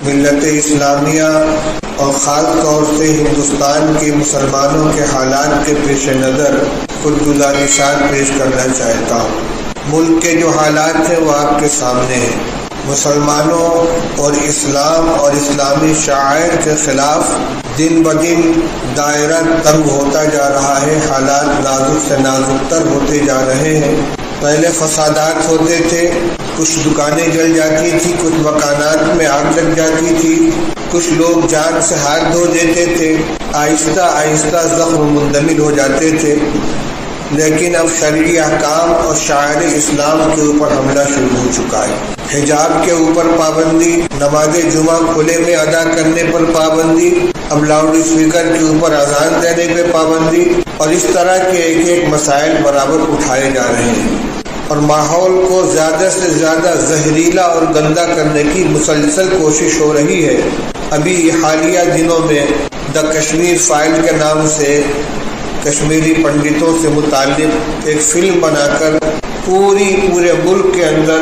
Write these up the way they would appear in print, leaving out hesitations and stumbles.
ملت اسلامیہ اور خاص طور سے ہندوستان کے مسلمانوں کے حالات کے پیش نظر کچھ گزارشات پیش کرنا چاہتا ہوں۔ ملک کے جو حالات ہیں وہ آپ کے سامنے ہیں۔ مسلمانوں اور اسلام اور اسلامی شعائر کے خلاف دن بدن دائرہ تنگ ہوتا جا رہا ہے، حالات نازک سے نازک تر ہوتے جا رہے ہیں۔ پہلے فسادات ہوتے تھے، کچھ دکانیں جل جاتی تھی، کچھ مکانات میں آگ لگ جاتی تھی، کچھ لوگ جان سے ہاتھ دھو دیتے تھے، آہستہ آہستہ زخم مندمل ہو جاتے تھے۔ لیکن اب شرعی احکام اور شاعر اسلام کے اوپر حملہ شروع ہو چکا ہے۔ حجاب کے اوپر پابندی، نماز جمعہ کھلے میں ادا کرنے پر پابندی، اب لاؤڈ اسپیکر کے اوپر اذان دینے پہ پابندی، اور اس طرح کے ایک ایک مسائل برابر اٹھائے جا رہے ہیں، اور ماحول کو زیادہ سے زیادہ زہریلا اور گندا کرنے کی مسلسل کوشش ہو رہی ہے۔ ابھی حالیہ دنوں میں دا کشمیر فائل کے نام سے کشمیری پنڈتوں سے متعلق ایک فلم بنا کر پورے ملک کے اندر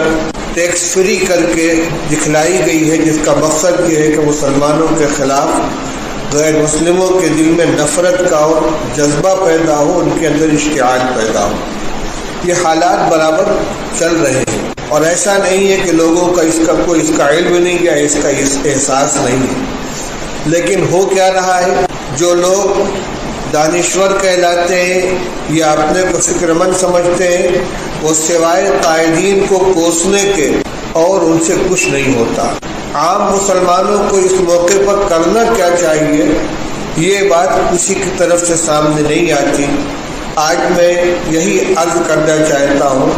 ٹیکس فری کر کے دکھلائی گئی ہے، جس کا مقصد یہ ہے کہ مسلمانوں کے خلاف غیر مسلموں کے دل میں نفرت کا اور جذبہ پیدا ہو، ان کے اندر اشتعال پیدا ہو۔ یہ حالات برابر چل رہے ہیں، اور ایسا نہیں ہے کہ لوگوں کا اس کا علم نہیں یا اس کا احساس نہیں ہے۔ لیکن ہو کیا رہا ہے، جو لوگ دانشور کہلاتے ہیں یا اپنے کو فکر مند سمجھتے ہیں، وہ سوائے قائدین کو کوسنے کے اور ان سے کچھ نہیں ہوتا۔ عام مسلمانوں کو اس موقع پر کرنا کیا چاہیے، یہ بات کسی کی طرف سے سامنے نہیں آتی۔ آج میں یہی عرض کرنا چاہتا ہوں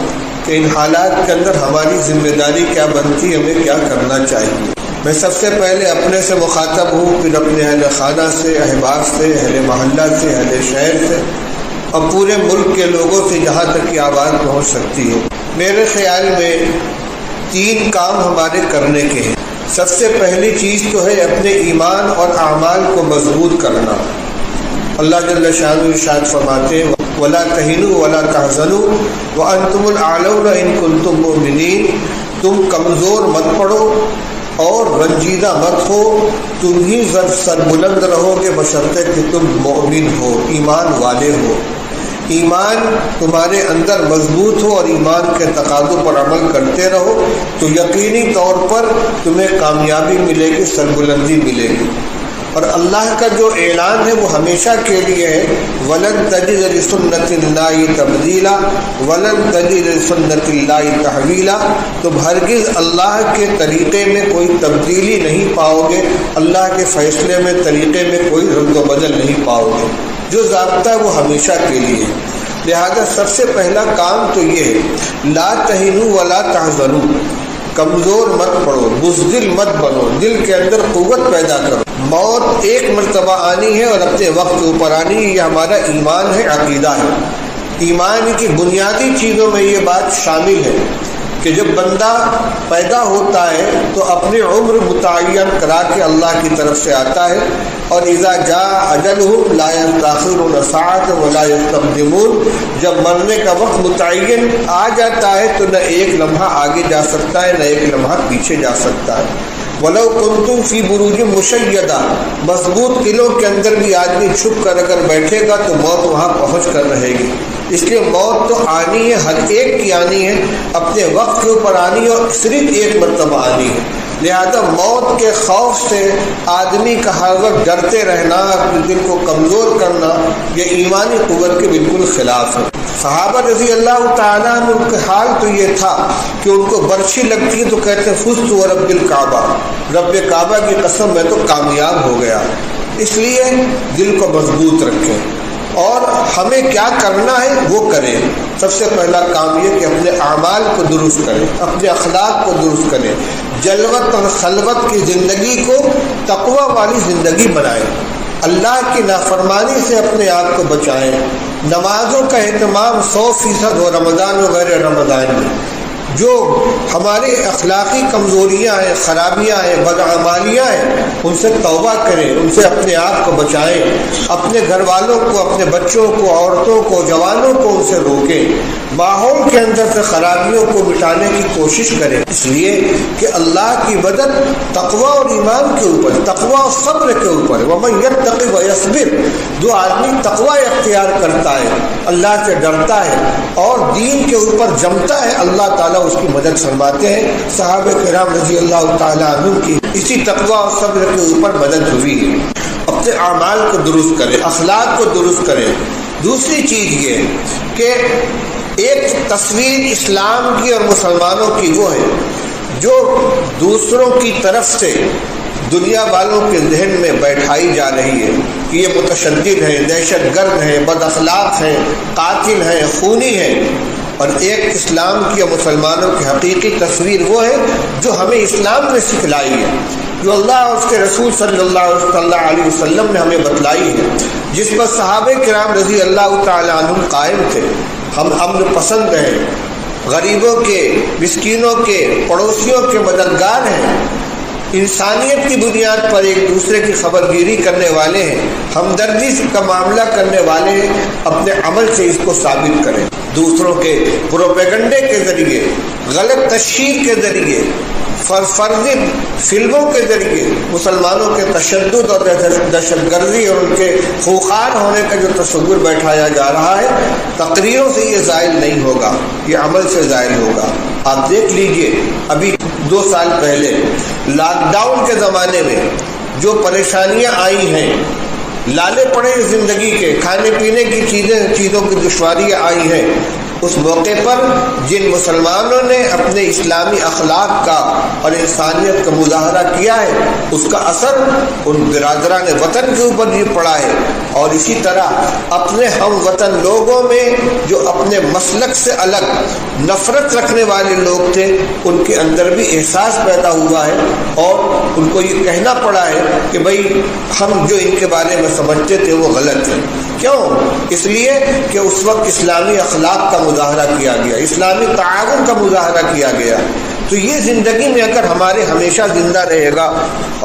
کہ ان حالات کے اندر ہماری ذمہ داری کیا بنتی ہے، ہمیں کیا کرنا چاہیے۔ میں سب سے پہلے اپنے سے مخاطب ہوں، پھر اپنے اہل خانہ سے، احباب سے، اہل محلہ سے، اہل شہر سے، اور پورے ملک کے لوگوں سے جہاں تک یہ آواز پہنچ سکتی ہے۔ میرے خیال میں 3 کام ہمارے کرنے کے ہیں۔ سب سے پہلی چیز تو ہے اپنے ایمان اور اعمال کو مضبوط کرنا۔ اللہ جل شانہ ارشاد فرماتے ہیں وَلَا تَهِنُوا وَلَا تَحْزَنُوا وَأَنْتُمُ الْأَعْلَوْنَ إِن كُنتُم مُؤْمِنِينَ۔ تم کمزور مت پڑو اور رنجیدہ مت ہو، تم ہی سربلند رہو گے بشرطے کہ تم مومن ہو، ایمان والے ہو۔ ایمان تمہارے اندر مضبوط ہو اور ایمان کے تقاضوں پر عمل کرتے رہو تو یقینی طور پر تمہیں کامیابی ملے گی، سربلندی ملے گی۔ اور اللہ کا جو اعلان ہے وہ ہمیشہ کے لیے ہے، وَلَن تَجِدَ لِسُنَّتِ اللَّهِ تَبْدِيلًا وَلَن تَجِدَ لِسُنَّتِ اللَّهِ تَحْوِيلًا۔ تم ہرگز اللہ کے طریقے میں کوئی تبدیلی نہیں پاؤ گے، اللہ کے فیصلے میں، طریقے میں کوئی رد و بدل نہیں پاؤ گے۔ جو ضابطہ ہے وہ ہمیشہ کے لیے۔ لہذا سب سے پہلا کام تو یہ ہے، لا تہنوا ولا تحزنوا، کمزور مت پڑو، بزدل مت بنو، دل کے اندر قوت پیدا کرو۔ موت ایک مرتبہ آنی ہے اور اپنے وقت کے اوپر آنی ہے، یہ ہمارا ایمان ہے، عقیدہ ہے۔ ایمان کی بنیادی چیزوں میں یہ بات شامل ہے کہ جب بندہ پیدا ہوتا ہے تو اپنی عمر متعین کرا کے اللہ کی طرف سے آتا ہے، اور اذا جاء اجلهم لا يستأخرون ساعة ولا يستقدمون، جب مرنے کا وقت متعین آ جاتا ہے تو نہ ایک لمحہ آگے جا سکتا ہے نہ ایک لمحہ پیچھے جا سکتا ہے۔ وَلَوْ كُنْتُمْ فِي بُرُوجٍ مُشَيَّدَةٍ، مضبوط قلعوں کے اندر بھی آدمی چھپ کر اگر بیٹھے گا تو موت وہاں پہنچ کر رہے گی۔ اس لیے موت تو آنی ہے، ہر ایک کی آنی ہے، اپنے وقت کے اوپر آنی ہے اور صرف ایک مرتبہ آنی ہے۔ لہذا موت کے خوف سے آدمی کا ہر وقت ڈرتے رہنا، اپنے دل کو کمزور کرنا، یہ ایمانی قوت کے بالکل خلاف ہے۔ صحابہ رضی اللہ تعالیٰ عنہ کا حال تو یہ تھا کہ ان کو برچھی لگتی تو کہتے ہیں فزت ورب الکعبہ، رب کعبہ کی قسم میں تو کامیاب ہو گیا۔ اس لیے دل کو مضبوط رکھیں اور ہمیں کیا کرنا ہے وہ کریں۔ سب سے پہلا کام یہ کہ اپنے اعمال کو درست کریں، اپنے اخلاق کو درست کریں، جلوت اور خلوت کی زندگی کو تقوی والی زندگی بنائیں، اللہ کی نافرمانی سے اپنے آپ کو بچائیں۔ نمازوں کا اہتمام 100% ہو، رمضان و غیر رمضان میں۔ جو ہمارے اخلاقی کمزوریاں ہیں، خرابیاں ہیں، بدعمالیاں ہیں، ان سے توبہ کریں، ان سے اپنے آپ کو بچائیں، اپنے گھر والوں کو، اپنے بچوں کو، عورتوں کو، جوانوں کو ان سے روکیں، ماحول کے اندر سے خرابیوں کو مٹانے کی کوشش کریں، اس لیے کہ اللہ کی مدد تقوی اور ایمان کے اوپر، تقوی اور صبر کے اوپر، وَمَن يَتَّقِ وَيَصْبِرْ، جو آدمی تقوی اختیار کرتا ہے، اللہ سے ڈرتا ہے اور دین کے اوپر جمتا ہے، اللہ تعالیٰ اس کی مدد فرماتے ہیں۔ صحابہ کرام رضی اللہ تعالیٰ عنہ کی اسی تقوی اور صبر کے اوپر مدد ہوئی ہے۔ اپنے اعمال کو درست کریں، اخلاق کو درست کریں۔ دوسری چیز یہ کہ ایک تصویر اسلام کی اور مسلمانوں کی وہ ہے جو دوسروں کی طرف سے دنیا والوں کے ذہن میں بیٹھائی جا رہی ہے کہ یہ متشدد ہیں، دہشت گرد ہیں، بد اخلاق ہیں، قاتل ہیں، خونی ہیں، اور ایک اسلام کی اور مسلمانوں کی حقیقی تصویر وہ ہے جو ہمیں اسلام نے سکھلائی ہے، جو اللہ اور اس کے رسول صلی اللہ علیہ وسلم نے ہمیں بتلائی ہے، جس پر صحابہ کرام رضی اللہ تعالیٰ عنہ قائم تھے۔ ہم امن پسند ہیں، غریبوں کے، مسکینوں کے، پڑوسیوں کے مددگار ہیں، انسانیت کی بنیاد پر ایک دوسرے کی خبر گیری کرنے والے ہیں، ہمدردی کا معاملہ کرنے والے ہیں۔ اپنے عمل سے اس کو ثابت کریں، دوسروں کے پروپیگنڈے کے ذریعے، غلط تشہیر کے ذریعے، فرضی فلموں کے ذریعے مسلمانوں کے تشدد اور دہشت گردی اور ان کے خوخار ہونے کا جو تصور بیٹھایا جا رہا ہے، تقریروں سے یہ زائل نہیں ہوگا، یہ عمل سے زائل ہوگا۔ آپ دیکھ لیجئے، ابھی 2 سال پہلے لاک ڈاؤن کے زمانے میں جو پریشانیاں آئی ہیں، لالے پڑے زندگی کے، کھانے پینے کی چیزوں کی دشواریاں آئی ہیں، اس موقع پر جن مسلمانوں نے اپنے اسلامی اخلاق کا اور انسانیت کا مظاہرہ کیا ہے، اس کا اثر ان برادران وطن کے اوپر بھی پڑا ہے، اور اسی طرح اپنے ہم وطن لوگوں میں جو اپنے مسلک سے الگ نفرت رکھنے والے لوگ تھے، ان کے اندر بھی احساس پیدا ہوا ہے، اور ان کو یہ کہنا پڑا ہے کہ بھائی ہم جو ان کے بارے میں سمجھتے تھے وہ غلط ہے۔ کیوں؟ اس لیے کہ اس وقت اسلامی اخلاق کا مظاہرہ کیا گیا، اسلامی تعاون کا مظاہرہ کیا گیا۔ تو یہ زندگی میں اگر ہمارے ہمیشہ زندہ رہے گا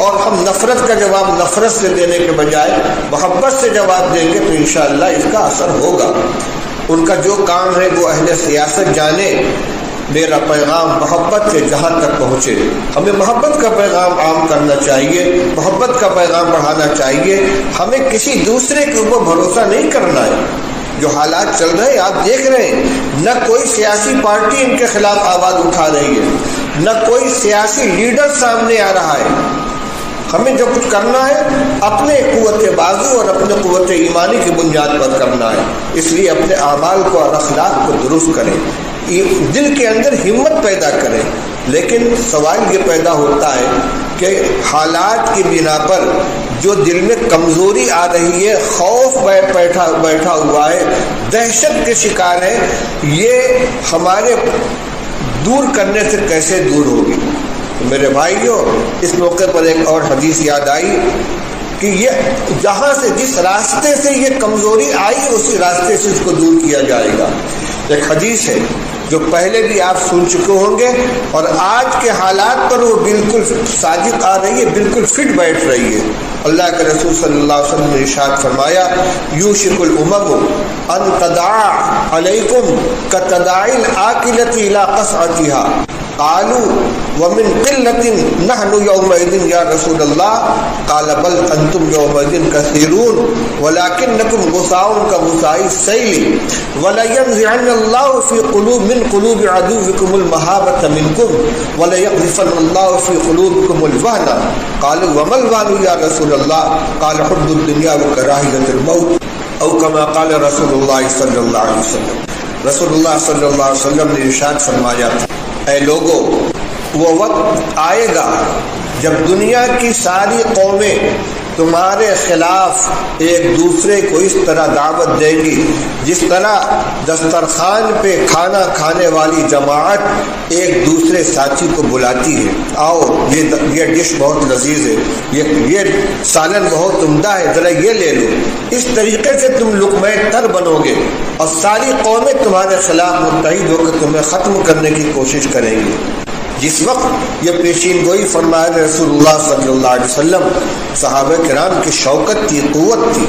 اور ہم نفرت کا جواب نفرت سے دینے کے بجائے محبت سے جواب دیں گے تو انشاءاللہ اس کا اثر ہوگا۔ ان کا جو کام ہے وہ اہل سیاست جانے، میرا پیغام محبت سے جہاں تک پہنچے۔ ہمیں محبت کا پیغام عام کرنا چاہیے، محبت کا پیغام بڑھانا چاہیے۔ ہمیں کسی دوسرے کے اوپر بھروسہ نہیں کرنا ہے۔ جو حالات چل رہے ہیں آپ دیکھ رہے ہیں، نہ کوئی سیاسی پارٹی ان کے خلاف آواز اٹھا رہی ہے، نہ کوئی سیاسی لیڈر سامنے آ رہا ہے۔ ہمیں جو کچھ کرنا ہے اپنے قوت بازو اور اپنے قوت ایمانی کی بنیاد پر کرنا ہے۔ اس لیے اپنے اعمال کو اور اخلاق کو درست کریں، دل کے اندر ہمت پیدا کریں۔ لیکن سوال یہ پیدا ہوتا ہے کہ حالات کی بنا پر جو دل میں کمزوری آ رہی ہے، خوف بیٹھا ہوا ہے، دہشت کے شکار ہے، یہ ہمارے دور کرنے سے کیسے دور ہوگی؟ میرے بھائیوں، اس موقع پر ایک اور حدیث یاد آئی کہ یہ جہاں سے، جس راستے سے یہ کمزوری آئی، اسی راستے سے اس کو دور کیا جائے گا۔ ایک حدیث ہے جو پہلے بھی آپ سن چکے ہوں گے، اور آج کے حالات پر وہ بالکل صادق آ رہی ہے، بالکل فٹ بیٹھ رہی ہے۔ اللہ کے رسول صلی اللہ علیہ وسلم نے ارشاد فرمایا، یوشک الامم ان تداع علیکم کتداعی الآکلۃ الی قصعتها قالوا ومن قلة نحن يومئذ يا رسول الله قال بل انتم يومئذ كثيرون ولكنكم غثاء كغثاء السيل ولينزعن الله في قلوب من قلوب عدوكم المهابة منكم وليقذفن الله في قلوبكم الوهن قالوا وما الوهن يا رسول الله قال حب الدنيا وكراهية الموت او كما قال رسول الله صلی اللہ علیہ وسلم۔ رسول اللہ صلی اللہ علیہ وسلم نے ارشاد فرمایا، اے لوگو، وہ وقت آئے گا جب دنیا کی ساری قومیں تمہارے خلاف ایک دوسرے کو اس طرح دعوت دیں گی جس طرح دسترخوان پہ کھانا کھانے والی جماعت ایک دوسرے ساتھی کو بلاتی ہے، آؤ یہ ڈش بہت لذیذ ہے، یہ سالن بہت عمدہ ہے، ذرا یہ لے لو۔ اس طریقے سے تم لقمہ تر بنو گے اور ساری قومیں تمہارے خلاف متحد ہو کر تمہیں ختم کرنے کی کوشش کریں گی۔ جس وقت یہ پیشین گوئی فرمائے رسول اللہ صلی اللہ علیہ وسلم، صحابہ کرام کی شوکت تھی، قوت تھی،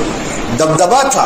دبدبا تھا،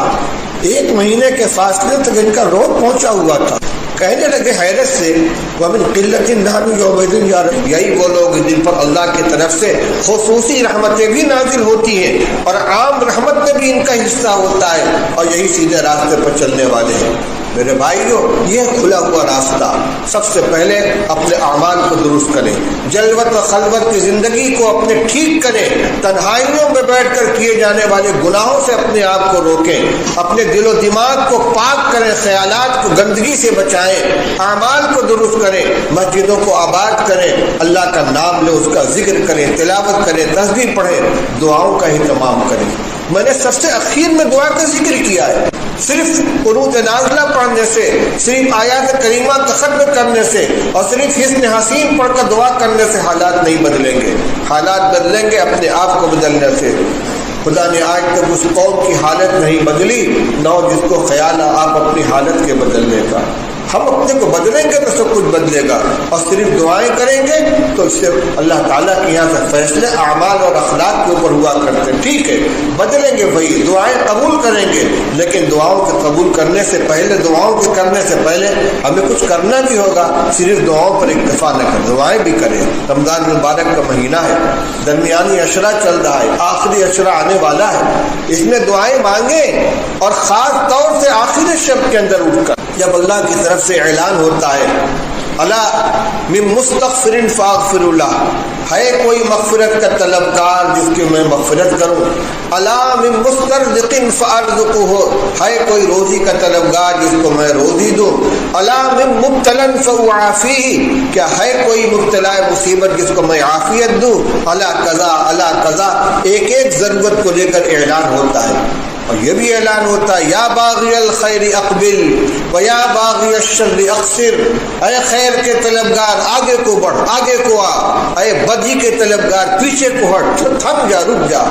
1 مہینے کے فاصلے تک ان کا روپ پہنچا ہوا تھا۔ کہنے لگے حیرت سے، وَمِن قِلَّةٍ نَحْنُ يَوْمَئِذٍ يَا رَبِّ، یہی وہ لوگ جن پر اللہ کی طرف سے خصوصی رحمتیں بھی نازل ہوتی ہیں اور عام رحمت میں بھی ان کا حصہ ہوتا ہے، اور یہی سیدھے راستے پر چلنے والے ہیں۔ میرے بھائیو، یہ کھلا ہوا راستہ، سب سے پہلے اپنے اعمال کو درست کریں، جلوت و خلوت کی زندگی کو اپنے ٹھیک کریں، تنہائیوں میں بیٹھ کر کیے جانے والے گناہوں سے اپنے آپ کو روکیں، اپنے دل و دماغ کو پاک کریں، خیالات کو گندگی سے بچائیں، اعمال کو درست کریں، مسجدوں کو آباد کریں، اللہ کا نام لیں، اس کا ذکر کریں، تلاوت کریں، تسبیح پڑھیں، دعاؤں کا اہتمام کریں۔ میں نے سب سے اخیر میں دعا کا ذکر کیا ہے۔ صرف قنوت نازلہ پڑھنے سے، صرف آیات کریمہ کا ختم کرنے سے اور صرف حسن حسین پڑھ کر دعا کرنے سے حالات نہیں بدلیں گے۔ حالات بدلیں گے اپنے آپ کو بدلنے سے۔ خدا نے آج تک اس قوم کی حالت نہیں بدلی، نہ جس کو خیال ہے آپ اپنی حالت کے بدلنے کا۔ ہم اپنے کو بدلیں گے تو سب کچھ بدلے گا، اور صرف دعائیں کریں گے تو اس سے اللہ تعالیٰ کے یہاں سے فیصلے اعمال اور اخلاق کے اوپر ہوا کرتے ہیں۔ ٹھیک ہے، بدلیں گے وہی، دعائیں قبول کریں گے، لیکن دعاؤں کے قبول کرنے سے پہلے، دعاؤں کے کرنے سے پہلے ہمیں کچھ کرنا بھی ہوگا۔ صرف دعاؤں پر اکتفا نہ کریں، دعائیں بھی کریں۔ رمضان مبارک کا مہینہ ہے، درمیانی عشرہ چل رہا ہے، آخری عشرہ آنے والا ہے، اس میں دعائیں مانگیں، اور خاص طور سے آخری شب کے اندر اٹھ کر جب اللہ کی طرف سے اعلان ہوتا ہے، الا من مستغفر فاغفر له، ہے کوئی مغفرت کا طلبگار جس کی میں مغفرت کروں، الا من مسترزق فارزقه، ہے کوئی روزی کا طلبگار جس کو میں روزی دوں، الا من مبتلا فاعافيه، کیا ہے کوئی مبتلا مصیبت جس کو میں عافیت دوں، الا قضا الا قضا، ایک ایک ضرورت کو لے کر اعلان ہوتا ہے۔ اور یہ بھی اعلان ہوتا ہے، یا باغی الخیر اقبل و یا باغی الشر اقصر، اے خیر کے طلبگار آگے کو بڑھ، آگے کو آ، اے بدی کے طلبگار پیچھے کو ہٹ، تھم جا، رک جا۔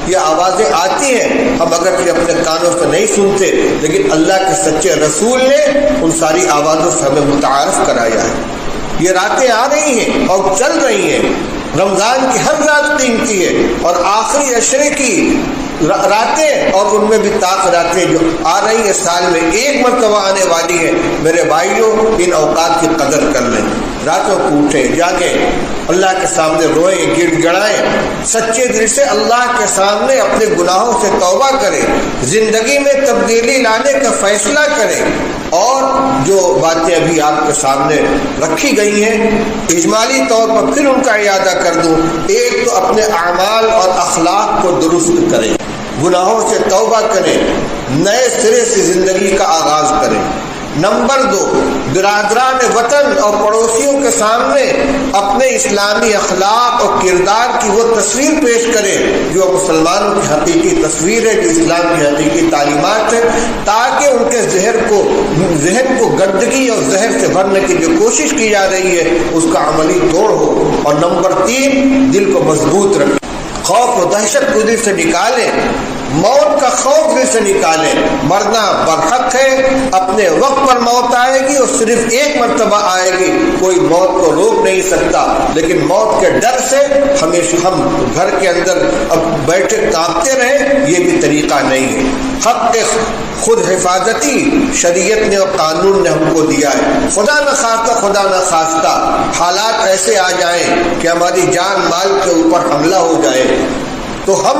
یہ آوازیں آتی ہیں، ہم اگر اپنے کانوں سے نہیں سنتے، لیکن اللہ کے سچے رسول نے ان ساری آوازوں سے ہمیں متعارف کرایا ہے۔ یہ راتیں آ رہی ہیں اور چل رہی ہیں، رمضان کی ہر رات قیمتی ہے، اور آخری عشرے کی راتیں اور ان میں بھی طاق راتیں جو آ رہی ہیں، سال میں ایک مرتبہ آنے والی ہے۔ میرے بھائیوں، ان اوقات کی قدر کر لیں، راتوں کو اٹھیں، جاگیں، اللہ کے سامنے روئیں، گڑ گڑائیں، سچے دل سے اللہ کے سامنے اپنے گناہوں سے توبہ کریں، زندگی میں تبدیلی لانے کا فیصلہ کریں، اور جو باتیں ابھی آپ کے سامنے رکھی گئی ہیں اجمالی طور پر پھر ان کا اعادہ کر دوں۔ ایک تو اپنے اعمال اور اخلاق کو درست کریں، گناہوں سے توبہ کریں، نئے سرے سے زندگی کا آغاز کریں۔ نمبر 2، برادران وطن اور پڑوسیوں کے سامنے اپنے اسلامی اخلاق اور کردار کی وہ تصویر پیش کریں جو مسلمانوں کی حقیقی تصویر ہے، جو اسلام کی حقیقی تعلیمات ہے، تاکہ ان کے ذہن کو گندگی اور زہر سے بھرنے کی جو کوشش کی جا رہی ہے اس کا عملی توڑ ہو۔ اور نمبر 3، دل کو مضبوط رکھیں، خوف و دہشت کو دل سے نکالیں، موت کا خوف دل سے نکالیں۔ مرنا برحق ہے، اپنے وقت پر موت آئے گی اور صرف ایک مرتبہ آئے گی، کوئی موت کو روک نہیں سکتا، لیکن موت کے ڈر سے ہمیشہ ہم گھر کے اندر اب بیٹھے کانپتے رہیں، یہ بھی طریقہ نہیں ہے۔ حق خود حفاظتی شریعت نے اور قانون نے ہم کو دیا ہے۔ خدا نہ خواستہ حالات ایسے آ جائیں کہ ہماری جان مال کے اوپر حملہ ہو جائے تو ہم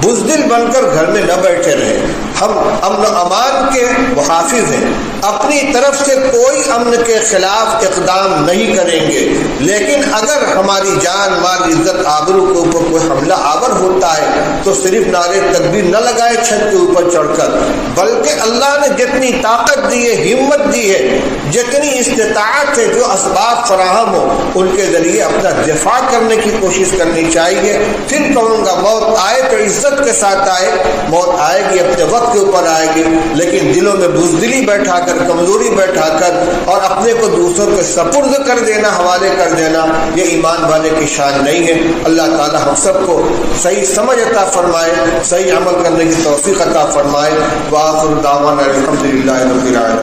بزدل بن کر گھر میں نہ بیٹھے رہیں، ہم امن و امان کے محافظ ہیں، اپنی طرف سے کوئی امن کے خلاف اقدام نہیں کریں گے، لیکن اگر ہماری جان مال عزت آبرو کے اوپر کوئی حملہ آور ہوتا ہے تو صرف نعرے تکبیر نہ لگائے چھت کے اوپر چڑھ کر، بلکہ اللہ نے جتنی طاقت دی ہے، ہمت دی ہے، جتنی استطاعت ہے، جو اسباب فراہم ہو ان کے ذریعے اپنا دفاع کرنے کی کوشش کرنی چاہیے۔ پھر کہوں گا موت آئے تو عزت کے ساتھ آئے، موت آئے گی اپنے وقت کے اوپر آئے گی، لیکن دلوں میں بزدلی بیٹھا کر، کمزوری بیٹھا کر اور اپنے کو دوسروں کے سپرد کر دینا، حوالے کر دینا، یہ ایمان والے کی شان نہیں ہے۔ اللہ تعالی ہم سب کو صحیح سمجھ عطا فرمائے، صحیح عمل کرنے کی توفیق عطا فرمائے۔ وآخر دعوانا الحمدللہ رب العالمین۔